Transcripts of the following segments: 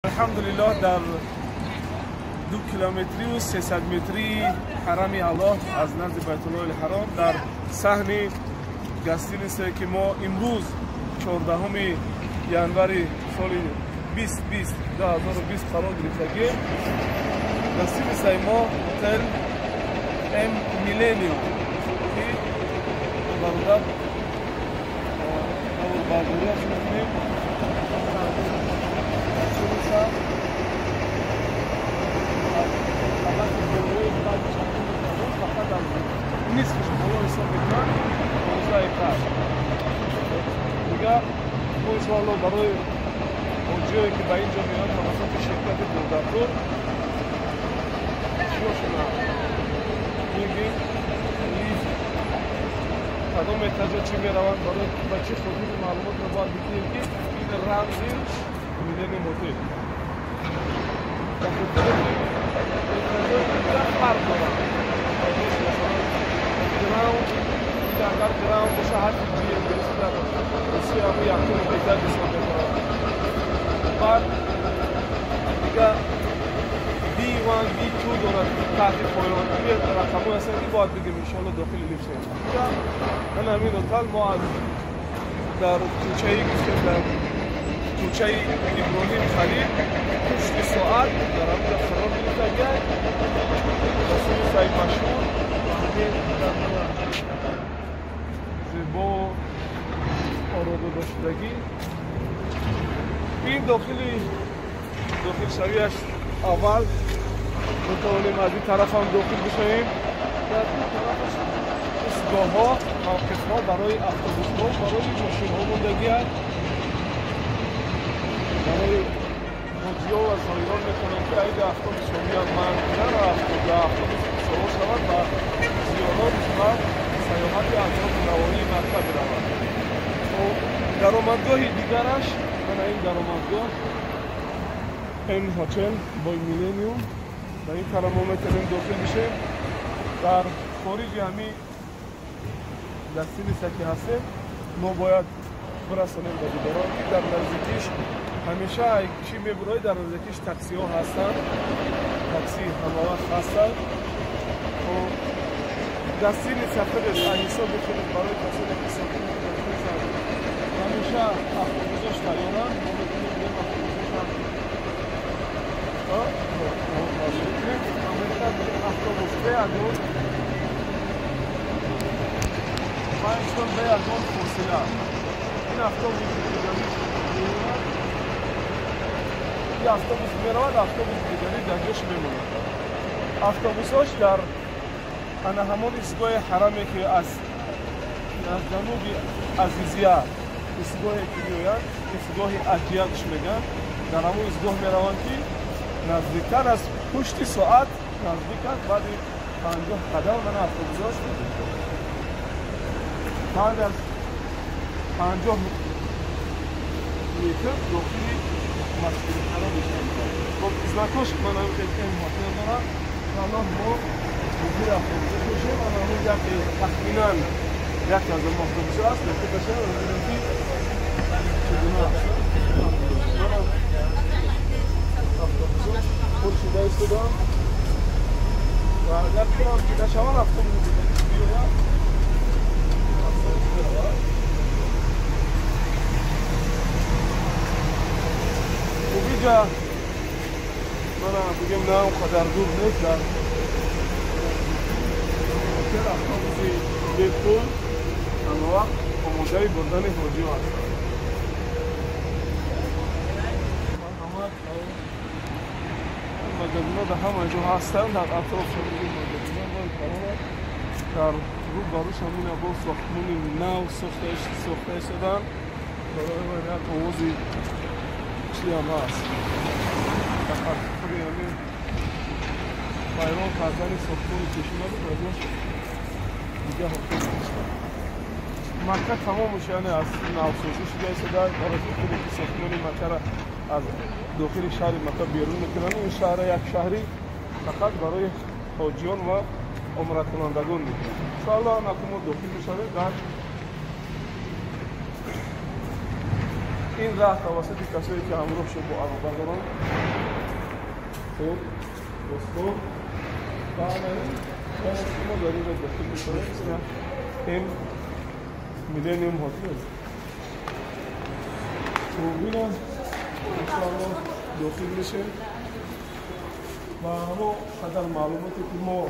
الحمدلله در 2 کیلومتری و 300 متری حرم الله از نزد بیت الله الحرام در صحن گستین است که ما امروز 14 ینور سال 2020 قرار گرفتگی گستین است ما هتل ام میلینیوم که برادر باغوری می‌کنیم نیستش بالا حساب میکنن موضوع کار دیگه ما انشاءالله برای اونجایی که به اینجا میان توسط شرکت دولتور چیاشون میگیم کدام احتیاجات چی میروند برای بچه خودی معلومات رو باید بگیریم که این رمزی میلینیوم هتل فرق دارن گراوند اگر گراوند باشه هر چیزی انگلیسی در روسیه همون یکتون بهتر حساب میکنن بعد دیگه B1 B2 دارد تحت پایان توی رقم‌ها هستن که باید بگیم انشاءالله داخل لیفت من همین هتل ما از در کوچه‌ای گفتیم در کوچه ابراهیم خلیل پشت ساعت در همونجا قرار گرفتگی رسول سعید مشهور زیبا و آراد داشتگی این داخل شویش اول میتوانیم از این طرف هم داخل بشویم در این طرفش ایستگاه ها موقف ها برای اتوبوس ها برای ماشین ها موندگی هست برای حاجی‌ها و زایران می‌کنند که اگه اتوبوس میاد منزل و اتوبوس سوار شود و زیارات و سیاحت اطراف نواحی مکه بروند. درآمدگاه دیگرش من این درآمدگاه این هتل با میلینیوم و این طرف ما میتونیم داخل بشیم. در خارج همین دستینی که هستیم ما باید برسانیم به دیگران که در نزدیکیش همیشه چی میبرای در نزدیکش تاکسی ها هستن تاکسی همه وقت هستن و دستین سفر است ایسا بکنید برای کسانی که سفر میکنید همیشه اتوبوسش تیارن ما میتونیم بریم اتوبوسش بیادون پنجتون بیادون فاصله این اتوبوس این اتوبوس میرود اتوبوس دیگری در جاش میمونه اتوبوساش در همون ایستگاه حرمی که از جنوب عزیزیه ایستگاهی که میآید ایستگاه اجیادش میگن در همون ایستگاه میروند که نزدیکتر از پشت ساعت نزدیک است بعد 50 قدم من اتوبوس است بعد از 50 متر داخلی مسجد حرام میشن خب ازنکاش من هم این هتل دارم الان ما مدیر اتوبوس میشیم الان اونجا که تقریبا یک از اتوبوس است که بشه ببینیم که چگونه اتوبوس خورشیده ایستادم و اگر کنم که نشوان اتوبوس بیاید اینجا من بگم نه اونقدر دور نیست در اتوبوس بیتون همه وقت آماده بردن حاجی ها هستن مجموعه به همه جا هستن در اطراف شمیدی مجموعه در رو باروش همین با ساختمون نو ساخته شدن برای یک آوازی چی هم هست فقط خوری همین بایران کردن ساختمون کشیده رو برداشت دیگه حکم کشتن مکه تمامش یعنی از نوسازی شده شده برای خوری که ساختمون مکه را از داخل شهر مکه بیرون میکنن این شهر یک شهری فقط برای حاجیان و عمره کنندگان میکنن انشاءالله مکه ما داخل میشویم در این راه توسط کسایی که همراه شد با ابوبکر خوب دوستان بنابراین ما داریم رو داخل میکنیم این میلینیوم هتل خوب اینم انشاءالله داخل میشه و همه قدر معلوماتی که ما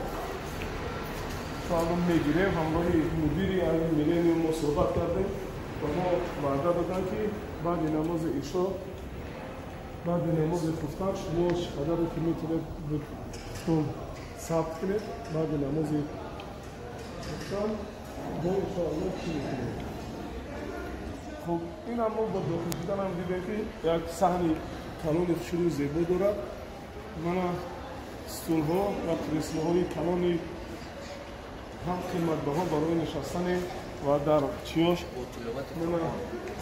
فهم میگیریم همراهی مدیری از میلینیوم ما صحبت کردیم و ما وعده دادن که بعد نماز عشا بعد نماز خفتن شما قدر که میتونید بهتون ثبت کنید بعد نماز خفتن با انشاءالله چی میکنید. خب این هم ما با داخل شدن هم دیدیم که یک صحن کلان خیلی زیبا دارد. من ستول ها و کریسل های کلانی هم قیمت بها برای نشستن و در چیاش من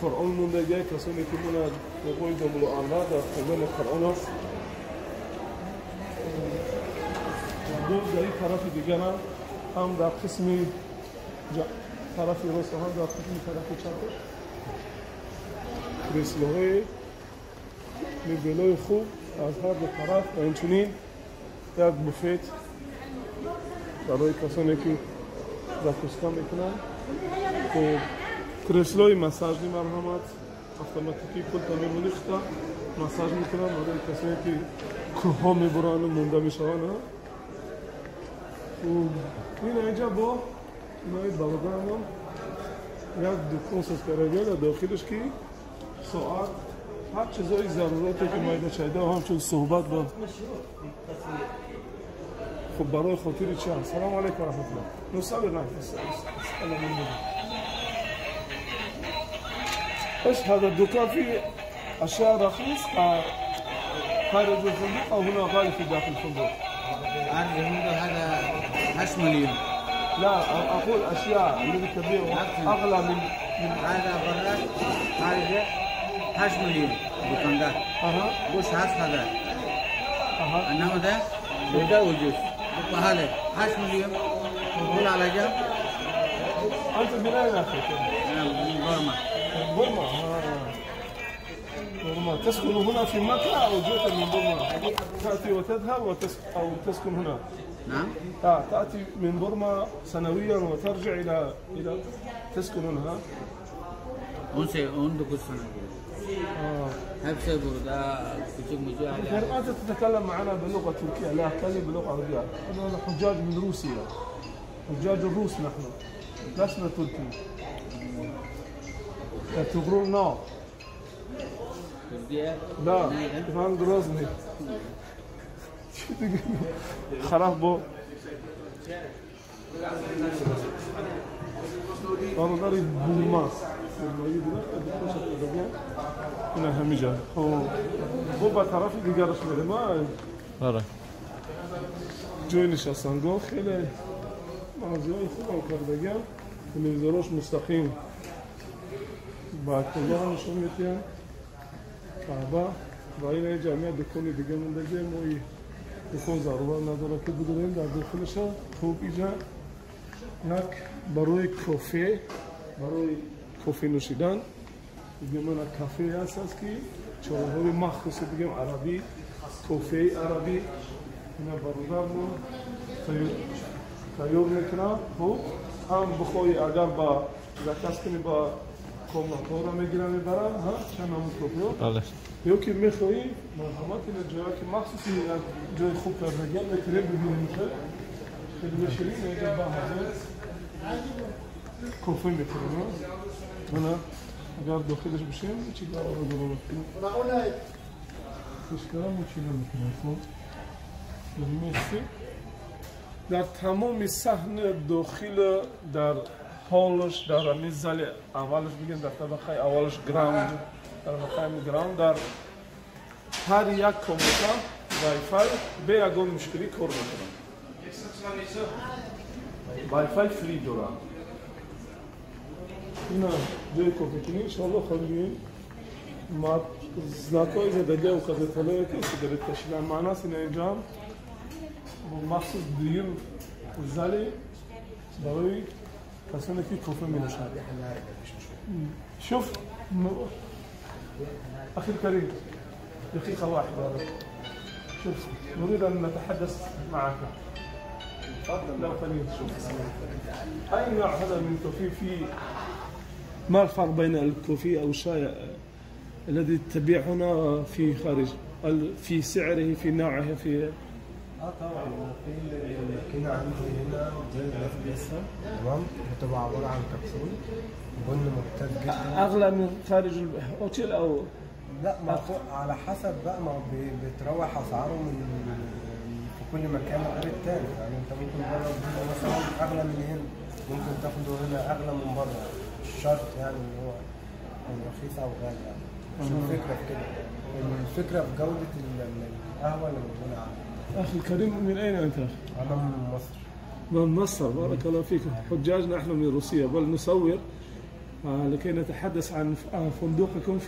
قرآن موندگی کسانی که من بقای جمل و الله در خوندن قرآن است دو در این طرف دیگر هم در قسم طرف راست هم در قسم طرف چپ کریسل های مبلای خوب از هر دو طرف و اینچنین یک بوفت برای کسانی که زکوسکا میکنن و کریسلای مساج مرحمت اتوماتیکی پول تمام نشده مساج میکنن برای کسانی که کوه میبرن و مونده میشون و این اینجا با نای بلدان یک دکان سازکارگی در داخلش که ساعت هر چیزای ضروراتی که مایده چایده و همچون صحبت با خب برای خاطری چه سلام علیکم و رحمت الله نصب نفس ايش هذا الدكان فيه اشياء رخيص خارج الفندق او هنا غالي في داخل الفندق؟ هذا 8 مليون. لا اقول اشياء اللي تبيعها اغلى من هذا برا خارج 8 مليون دكاندار. بوش هذا. انما ده بيدا وجوز بحاله 8 مليون قول على جنب. انت من اين اخي؟ انا من برما. برما برما تسكن هنا في مكة او جئت من برما؟ تأتي وتذهب او تسكن هنا؟ نعم. تأتي من برما سنويا وترجع الى تسكن هنا؟ उनसे कुछ सुना نفسه بردا كتب مجال. أنت تتكلم معنا باللغة التركية لا أتكلم باللغة العربية. نحن حجاج من روسيا حجاج الروس نحن لسنا تركي. تقولون لا لا فان غروزني خراب بو أنا داري بوما اینا همه جا خب با طرف دیگرش میره ما آره جای نشستنگاه خیلی مغازه‌های خوب هم کردگم تلویزیوناش مستقیم با کلاه هم نشون میتیم کعبه و این جمعیت دکانی دیگه موندگه ما این دکان ضرورت نداره که بدونیم در داخلش خوب اینجا یک برای کافه نوشیدن دیگه من کافه هست که چهارهای مخصوص دیگه عربی کافه عربی اینا برادر ما تیار میکنم خب هم بخوای اگر با زکست کنی با کمکارا میگیرن میبرن ها چند همون کافه بله یا که میخوایی مرحمت این جایی که مخصوصی جای خوب کردگی میتونه ببینیم که خیلی شیرین اینجا با حضر کافه میکنم من اگر داخلش بشیم چی کار رو درست کنیم خوشگرم و چی نمیکنم خب مرسی در تمام صحن داخل در هالش در همین زل اولش بگیم در طبقه اولش گراوند در مقام گراوند در هر یک کامپیوتر وای فای به یگان مشکلی کار میکنم وای فای فری دارم اینا جای کافه کنی انشاءالله خواهیم ما знакой задали указателя که سیگارت کشیدن معنی است این اینجا مخصوص دیگر زلی برای کسانی که کافه می نوشند شوف أخي الكريم دقيقة واحدة شوف نريد أن نتحدث معك. تفضل. لو خلينا نشوف أي نوع هذا من الكوفي؟ في ما الفرق بين الكوفي أو الشاي الذي تبيع هنا في خارج؟ في سعره، في نوعه، في طبعا في الماكينة عندي هنا زي الاسبريسو، تمام، بتبقى عبارة عن كبسول بن ممتاز جدا. أغلى من خارج الأوتيل أو؟ لا، ما على حسب بقى، ما بتروح اسعاره من في كل مكان غير التاني. يعني انت ممكن بره مثلا اغلى من هنا، ممكن تاخده هنا اغلى من بره، مش شرط يعني ان هو رخيص او غالي. يعني مش الفكره في كده، الفكره في جوده القهوه اللي موجوده عندنا. أخي الكريم، من أين أنت؟ أنا من مصر. من مصر، بارك الله فيك. حجاجنا نحن من روسيا، بل نصور لكي نتحدث عن فندقكم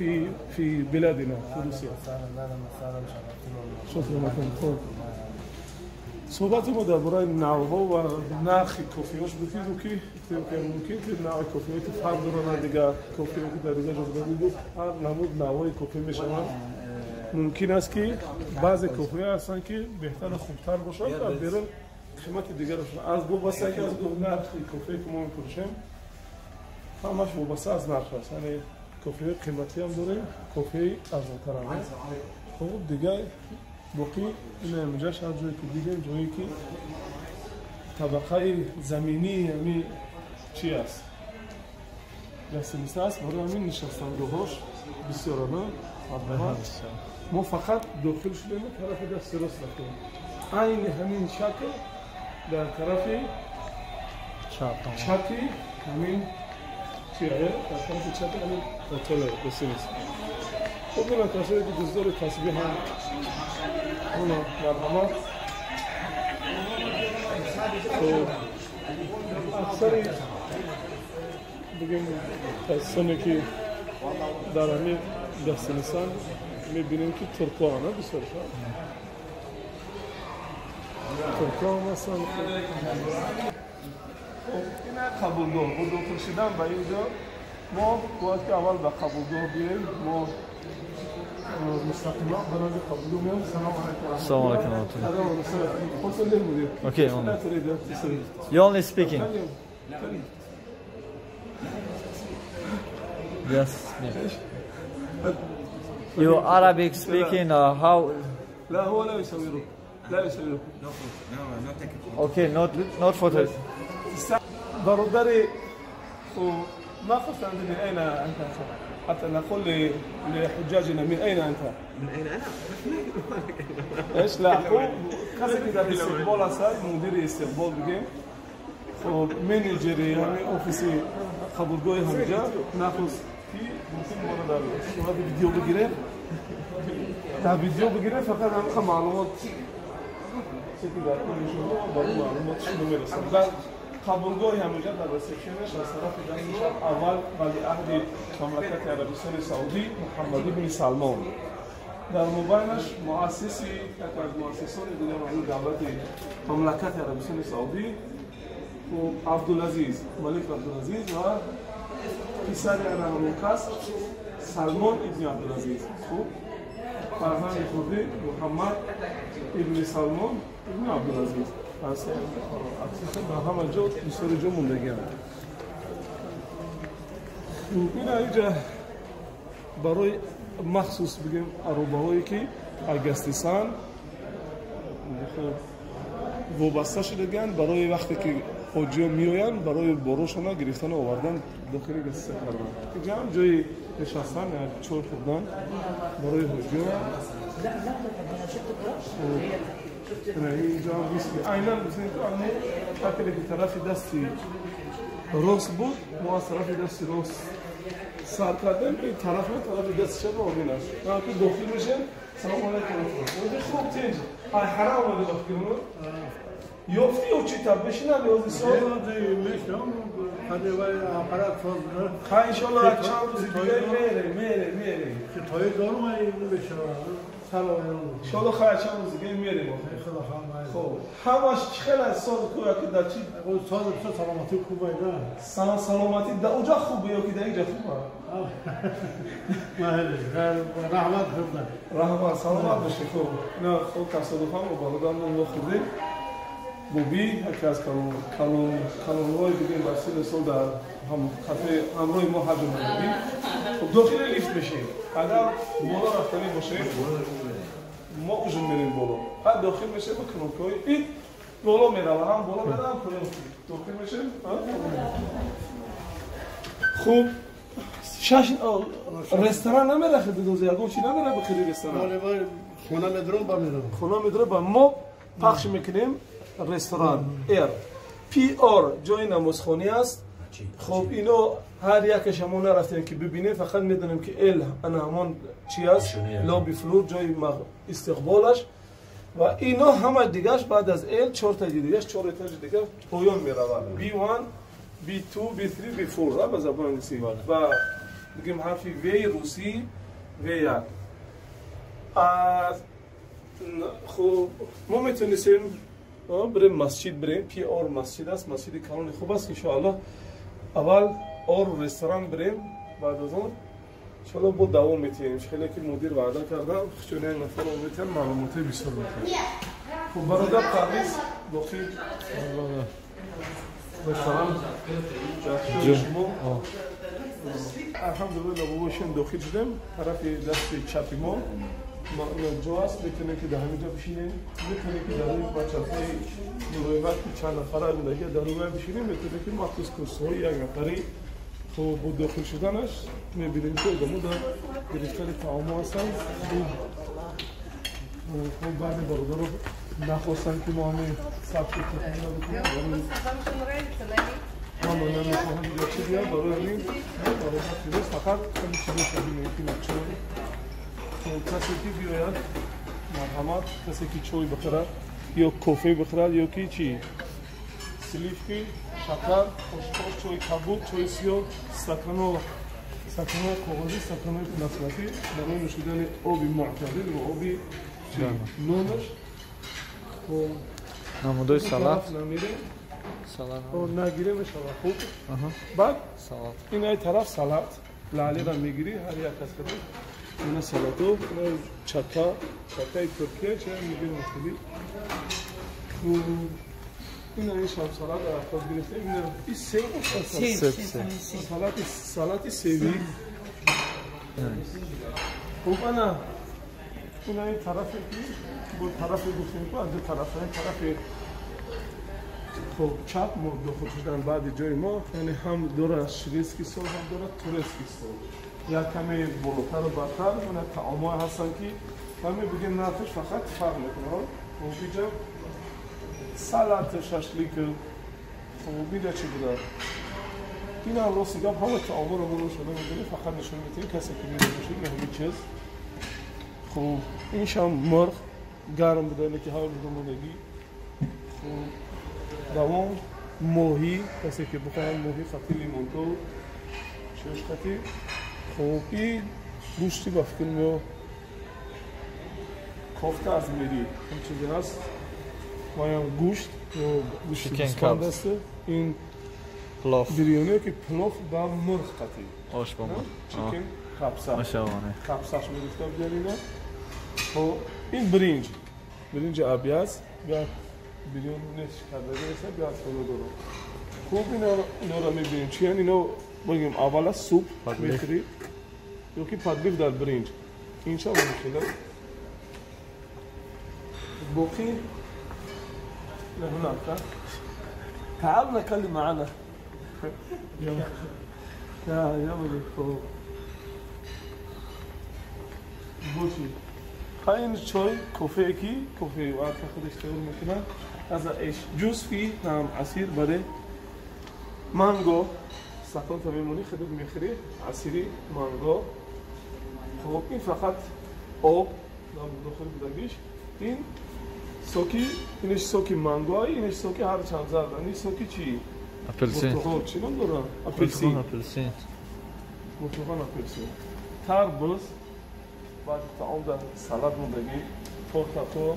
في بلادنا في روسيا. أهلا وسهلا، شرفتنا. شكرا لكم. صحبت ما درباره نوها و نرخ کافی‌هاش بگید و کی ممکن که نوع کافی که فرق داره دیگه کافی که در اینجا جز بدید هر نمود نوعی کافی میشوند. ممکن است که بعضی کافی ها هستن که بهتر خوبتر باشن و برن قیمت دیگر شون. از وابسته که از نرخ کافی که ما میفروشیم همش وابسته از نرخ است. یعنی کافی قیمتی هم داریم، کافی ارزان‌تر هم هست. خب دیگه باقی این اینجاش هر جایی که دیگه جایی که طبقه زمینی یعنی چی است؟ دسترسی است. برای همین نشستنگاهاش بسیار ما فقط داخل شدیم طرف دست راست رفتیم. عین همین شکل در طرف چپی همین چیه؟ در طرف چپی همین هتل دسترسی. خب این کسایی که دوست داره تسبیح هم اونو مرحمت. اکثری بگیم کسانی که در همین دسترسان میبینیم که ترکوانه بسیار شد. ترکوان هستن. این قبولگاه با داخل شدن به اینجا ما باید که اول به قبولگاه بیاییم. ما مستقیما برای قبولگاه میام. Assalamu alaikum. Okay, you only speaking. Yes. You Arabic speaking or how? لا هو لا يسوي لا يسوي. Okay, not photo. ضروري ما خفت من أين أنت حتى نقول لحجاجنا من أين أنت؟ من أين أنا؟ إيش لا هو كذا كذا بالاستقبال أصلا مدير استقبال بيجي فمانجري يعني أوفيسي قبولگاه همجا ناخذ في ممكن مرة دار هذا فيديو بگیره تا فيديو بگیره فقط هم معلومات چیزی داره شما با معلومات شما میرسه. قبولگاه همونجا در ریسپشنش از طرف دستش اول ولیعهد مملکت عربستان سعودی محمد بن سلمان، در مبینش مؤسسی یک از مؤسسان دیگر دولت مملکت عربستان سعودی و عبدالعزیز ملک عبدالعزیز و پسر همون کس سلمان ابن عبدالعزیز. خوب فرزند خودی محمد ابن سلمان ابن عبدالعزیز هست. با همه جا بسیار جا موندگی هم. این اینجا برای مخصوص بگیم عروبه‌هایی که اگستیسان وابسته شدگن برای وقتی که حاجی‌ها میآیند برای باروشان گرفتن و آوردن داخل گستیسان کردن. اینجا هم جای نشستن چور خوردن برای حاجی‌ها. اینجا هم بیستی عیناً بسید که شکلی که طرف دستی راست بود ما از طرف دستی راست سر کردیم این طرف دست شد و آمینش ما که داخل میشیم سلام علیکم اونجا خوب تینج های حرام آمده وقتی اونو یافتی او چی تب بشینم یازی سال میشم خیلی وای آخرت فاز خواهی انشالله چند روزی دیگه میره که تایی دارم اینو بشه شالا خواهد چند روز دیگه میریم خب همش خیلی از سال کویا که در چی؟ سلامتی خوبه نه؟ سلامتی در اونجا خوبه یا که در اینجا خوبه؟ رحمت خوبه رحمت سلامت بشه خب نه خب تصادفاً با بالادان ما خوردیم بوبی یکی از کانون‌های دیگه برسید سال در کافه همراه ما حج بودیم خب داخل لیفت میشیم اگر بالا رفتنی باشه ما اوجون میریم بالا بعد داخل میشه با کنوکای این بالا میره و هم بالا میره هم کنوکی داخل میشه خوب رستوران نمیره خیلی دوزه یکم چی نمیره بخیری رستوران خونه میدرم با میرم خونه میدره با ما پخش میکنیم رستوران ایر پی آر جای نمازخانی است خب اینو هر یکش همون نرفتیم که ببینیم فقط میدونیم که ال انا همون چی است لابی فلور جای استقبالش و اینا همه دیگهش بعد از ال 4 تا دیگهش 4 اتاج دیگه پایان میروند B1 B2 B3 B4 به زبان انگلیسی و میگیم حرف وی روسی وی خب ما میتونیم بریم مسجد بریم پی آر مسجد است مسجد کانون خوب است انشاءالله اول آر رستوران بریم بعد از اون انشاءالله با دوام میتونیم خیلی که مدیر وعده کردم چون یک نفر میتونم معلومات بسیار میتونم خب برادر پرویز داخل رستوران شما الحمدلله باباشون داخل شدیم طرف دست چپی ما جو است میتونه که در همینجا بشینیم میتونه که در این بچه‌های دروی وقتی چند نفره دیگه در روی بشینیم میتونه که مخصوص کورس‌های یک نفری خب با داخل شدنش میبینیم که ادامه در گرفتن طعام هستن خب بعد برادر رو نخواستن که ما همه ثبت تکنینا بکنیم ما نمیخواهم اینجا چی بیاد برای همین برادر فیروز فقط کمی چیزی شدیم که نچون کسی که بیاید مرحمت کسی که چای بخورد یا کافه بخورد یا که چی سلیفی شکر خوشخوش چای کبود چای سیاه استکان کاغذی استکان پلاستیکی برای نوشیدن آب معتدل و آب نونش نمودای سلات سلات نگیره میشه خوب بعد این ای طرف سلات لاله را میگیری هر یک از خود اینا سلاتو چکای ترکیه چه میگیم مختلف اینا این شام سلات را خود گرفتیم این سیب سلات سیبی خوب انا اینا این طرفی بود طرفی گفتیم که از طرف خب چپ ما داخل شدن بعد جای ما یعنی هم داره شریسکی سال هم داره تورسکی سال یا کمی بالاتر و برتر اون طعام‌ها هستن که کمی بگیم نرفش فقط فرق میکنه خوبی جا سلات ششلیک خوبی جا چی بوده این هم راستی گم همه طعام‌ها رو منو شده میدونی فقط نشون میتونی کسی که میده باشید نه همین چیز خب این شام مرغ گرم بوده که همه بوده مونگی خب دوام موهی کسی که بخواهن موهی خطی لیمونتو شش خطی خب این گوشتی با فکر میو کافته از میری این چیزی هست مایم گوشت و گوشتی بسپند هسته این بریانی که پلاف با مرغ خطی آش با مرغ چیکن کبسه ماشاءالله کبسهش میگفته بیارینا خب این برنج آبی است یا بیرون نیست کرده است بیاد فرو داره خوب اینا رو میبینیم چی یعنی اینا بگیم اول سوپ میخوری یا که پادبیف در برنج این چه میشه بوقي لهناك تعال نتكلم معنا يا ملك بوشي خاين شوي كوفيكي كوفي واعتقد اشتغل مثلا هذا ايش جوز فيه نعم عصير بري مانجو ساكن تميموني خدم مخري عصيري مانجو خب این فقط آب داخل بدگیش این سوکی اینش سوکی مانگوی اینش سوکی هر چند زرد این سوکی چی؟ اپلسین برتقال چی نام دارن؟ اپلسین اپلسین برتقال اپلسین تربوز بعد طعام در سالاد بگی پورتاتو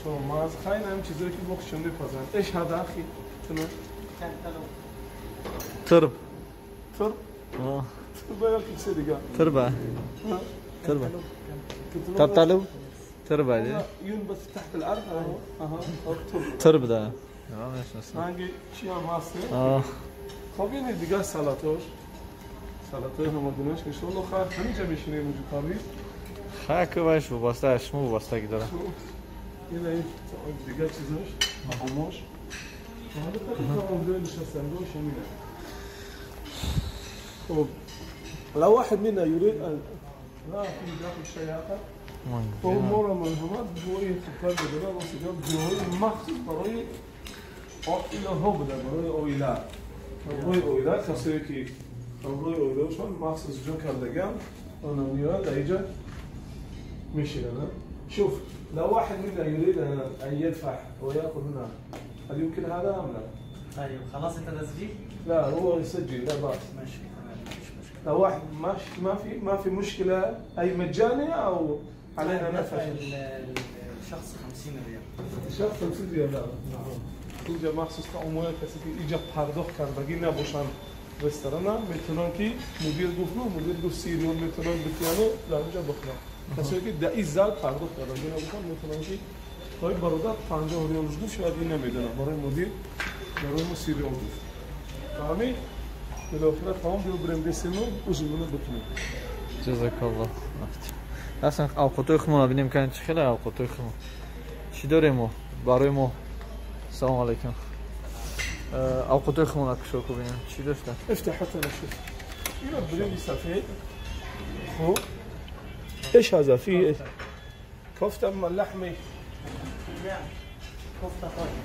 توماس خیلی هم چیزایی که بخشون میپزن ايش هذا اخي شنو ترب ترب اه تربه يا كيسه دیگه تربة تربة تبتلو تربة دي يون بس تحت الارض اها ترب ده اه مش نسمع هنگی چی هم هست اه خب این دیگه سالاتور سالاتور همدونش که شلو خیر همینجا میشینه اینجا کاری خاک باش و واسه شمو واسه کی داره این دیگه چیزاش هموش حالا تا اونجا نشستن روش همینه خب لو واحد منا يريد ان لا في داخل الشياطه هو مرة من هما بوي خطر بدنا وسجاب بوي مخصوص برای آیلا ها بوده برای آیلا برای آیلا کسایی که برای آیلاشون مخصوص جون کردگم انا میان در اینجا میشینن شوف لو واحد منا يريد ان يدفع وياخذ هنا هل يمكن هذا ام لا؟ طيب خلاص انت تسجيل؟ لا هو يسجل لا باس ماشي تمام مش مشكله. لو واحد ما في مشكله اي مجانيه او علينا دفع نفع الشخص 50 ريال. شخص 50 ريال لا اینجا مخصوص عموما کسی که اینجا پرداخت کردگی نباشن رستوران میتونن که مدیر گفت نه مدیر گفت 30 ریال میتونن بتونن در اینجا بخورن کسی که در این زال پرداخت کردگی نباشن میتونن که خواهی برادر 50 ریال گفت شاید این نمیدونن برای مدیر برای ما 30 ریال گفت فهمی؟ بالاخره تمام بیو بریم بسیمون اوزمونه بتونیم جزاك الله اصلا اوقاتای خمون ببینیم که چه خیلی اوقاتای خمون چی داریم ما برای ما السلام علیکم اوقاتای خمون اکشو کو ببینیم چی داشتن افتح حتى نشوف هنا بريمي سفيد خو ايش هذا فيه كفته اما اللحمه كفته طاجن.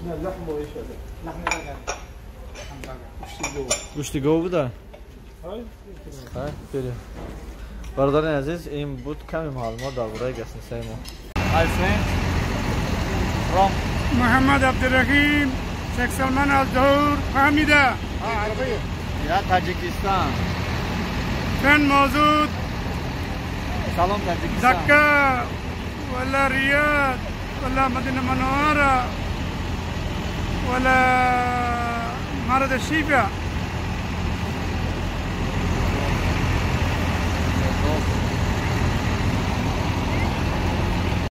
لا اللحمه وايش هذا لحم بقر. لحم بقر. وش تقول گوشت گاو بوده هاي ها بریم برادران عزیز این بود کمی معلومات درباره گسنسای ما My friend from محمد عبدالرحیم شیخ سلمان الظهور فهمیده عربية یا تاجیکستان فين موجود سلام تاجیکستان دكة ولا رياض ولا مدينة منورة ولا معرض الشيبة